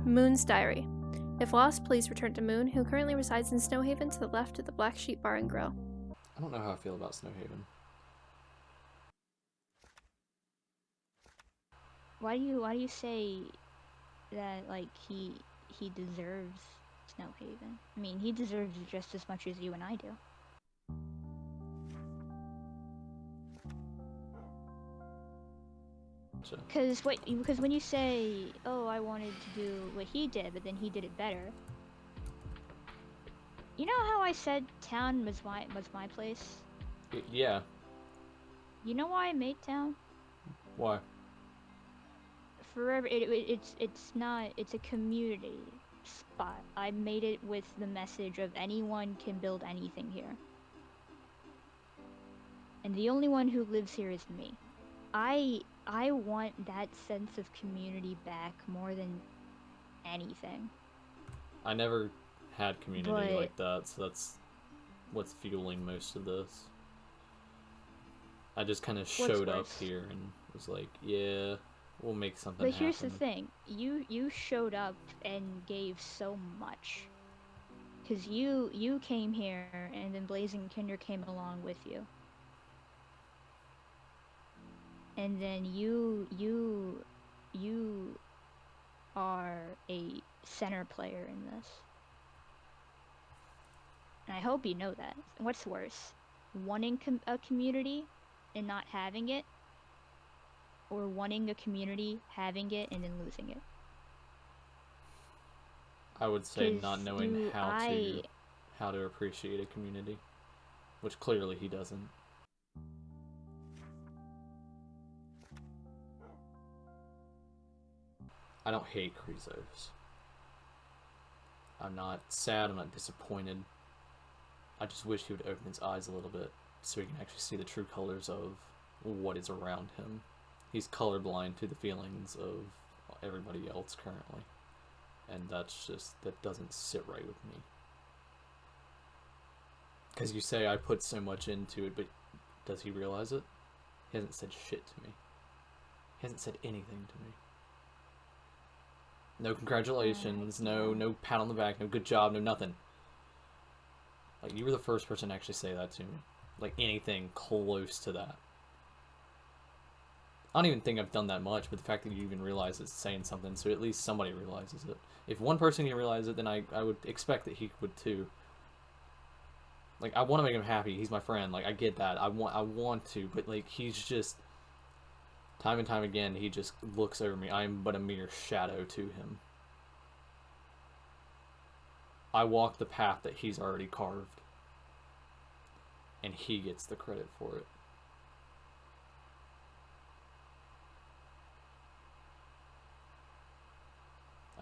Moon's diary. If lost, please return to Moon, who currently resides in Snowhaven to the left of the Black Sheep Bar and Grill. I don't know how I feel about Snowhaven. Why do you say that, like, he deserves Snowhaven? I mean, he deserves it just as much as you and I do. Because when you say, oh, I wanted to do what he did, but then he did it better. You know how I said town was my place? Yeah. You know why I made town? Why? Forever, it's a community spot. I made it with the message of anyone can build anything here. And the only one who lives here is me. I want that sense of community back more than anything. I never had community like that, so that's what's fueling most of this. I just kind of showed up here and was like, yeah, we'll make something happen. But here's the thing, you showed up and gave so much. Because you came here, and then Blazing Kinder came along with you. And then you are a center player in this. And I hope you know that. What's worse? Wanting a community and not having it? Or wanting a community, having it, and then losing it? I would say not knowing how to appreciate a community. Which clearly he doesn't. I don't hate Krizos. I'm not sad, I'm not disappointed. I just wish he would open his eyes a little bit so he can actually see the true colors of what is around him. He's colorblind to the feelings of everybody else currently. And that doesn't sit right with me. Because you say I put so much into it, but does he realize it? He hasn't said shit to me. He hasn't said anything to me. No congratulations, no pat on the back, no good job, no nothing. Like, you were the first person to actually say that to me. Like, anything close to that. I don't even think I've done that much, but the fact that you even realize it's saying something, so at least somebody realizes it. If one person can realize it, then I would expect that he would too. Like, I want to make him happy, he's my friend, like, I get that, I want to, but, like, he's just... Time and time again, he just looks over me. I am but a mere shadow to him. I walk the path that he's already carved. And he gets the credit for it.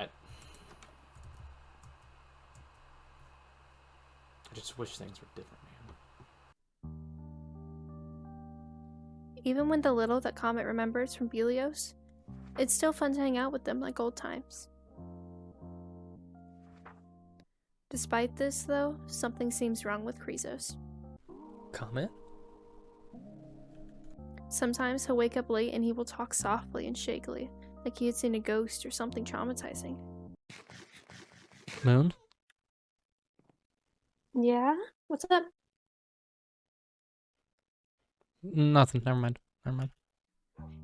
I just wish things were different, man. Even with the little that Comet remembers from Belios, it's still fun to hang out with them like old times. Despite this, though, something seems wrong with Krizos. Comet? Sometimes he'll wake up late and he will talk softly and shakily, like he had seen a ghost or something traumatizing. Moon? Yeah? What's up? Nothing. Never mind.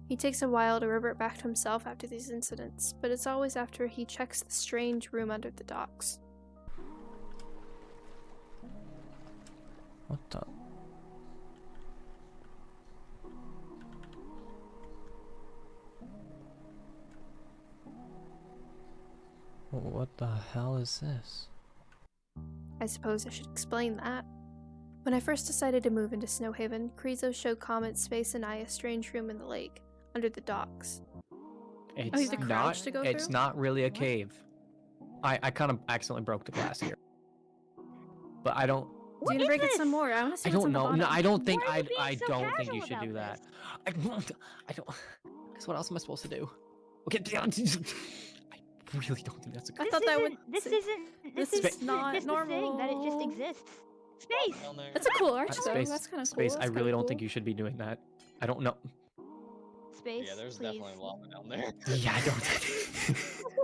He takes a while to revert back to himself after these incidents, but it's always after he checks the strange room under the docks. What the? What the hell is this? I suppose I should explain that. When I first decided to move into Snowhaven, Krizos showed Comet, Space, and I a strange room in the lake, under the docks. It's not really a cave. I kind of accidentally broke the glass here. But I don't... Do you want to break it some more? I want to see what's on the bottom. No, I don't think I don't think casual you should do about that. I don't because what else am I supposed to do? Okay, I really don't think that's a good... This is not normal. That it just exists. Space! That's a cool arch, though. Space, That's kind of cool. Space, I really don't think you should be doing that. I don't know. space, Yeah, there's please. definitely lava down there. Yeah, I don't.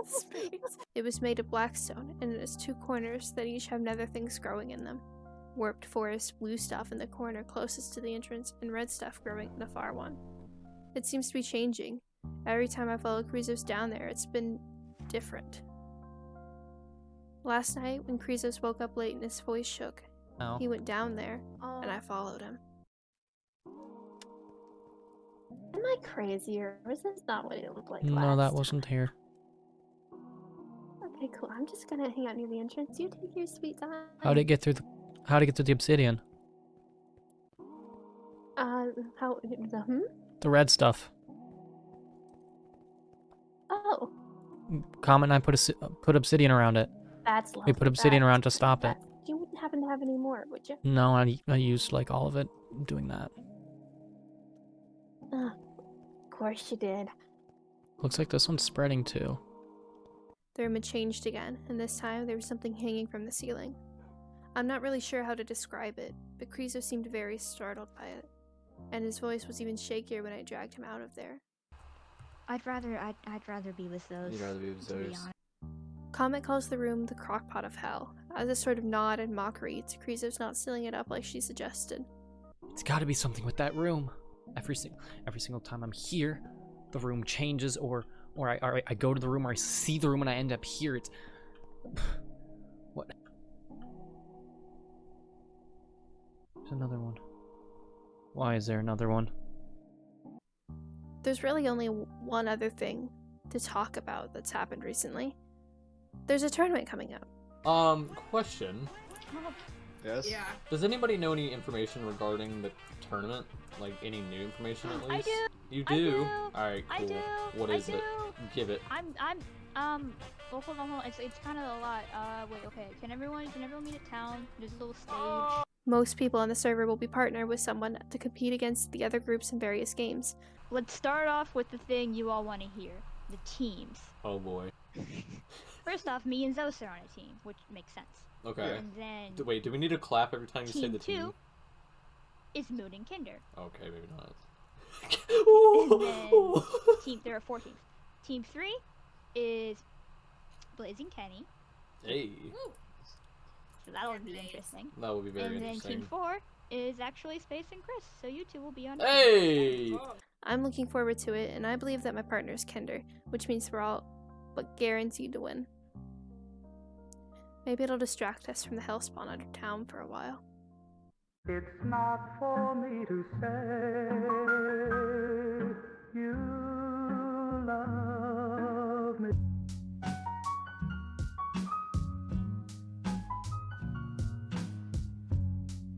Space. It was made of black stone, and it has two corners that each have nether things growing in them. Warped forest, blue stuff in the corner closest to the entrance, and red stuff growing in the far one. It seems to be changing. Every time I follow Krizos down there, it's been different. Last night, when Krizos woke up late and his voice shook, Oh. he went down there, and I followed him. Am I crazy, or was this not what it looked like No, last that wasn't here. Okay, cool. I'm just gonna hang out near the entrance. You take your sweet time. How'd it get through the obsidian? How the The red stuff. Oh, Comet and I put obsidian around it. that's lovely. We put obsidian around to stop it. You wouldn't happen to have any more, would you? No, I used like all of it doing that. Of course you did. Looks like this one's spreading too. The room had changed again, and this time there was something hanging from the ceiling. I'm not really sure how to describe it, but Krizos seemed very startled by it, and his voice was even shakier when I dragged him out of there. I'd rather be with those. You'd rather be with to be those. honest. Comet calls the room the crockpot of hell, as a sort of nod and mockery to Krizos not sealing it up like she suggested. It's got to be something with that room. Every single time I'm here, the room changes, or I go to the room, or I see the room, and I end up here. It's what? There's another one. Why is there another one? There's really only one other thing to talk about that's happened recently. There's a tournament coming up. Question. Yes? Yeah. Does anybody know any information regarding the tournament? Like, any new information at I least? do. You I do? do. Alright, I cool. do. What I is it? do. Give it. Well, hold on. It's kind of a lot. Wait, okay. Can everyone meet at town? There's a little stage. Most people on the server will be partnered with someone to compete against the other groups in various games. Let's start off with the thing you all want to hear. The teams. Oh boy. First off, me and Zos are on a team, which makes sense. Okay. And then Wait, do we need to clap every time you say Team the team? 2 is Moon and Kinder. Okay, maybe not. And then there are 4 teams. Team 3 is Blazing Kenny, Hey, so that'll be interesting. that would be very And then interesting. Team 4 is actually Space and Chris, so you two will be on a team. Hey! I'm looking forward to it, and I believe that my partner is Kinder, which means we're all but guaranteed to win. Maybe it'll distract us from the hellspawn under town for a while. It's not for me to say you love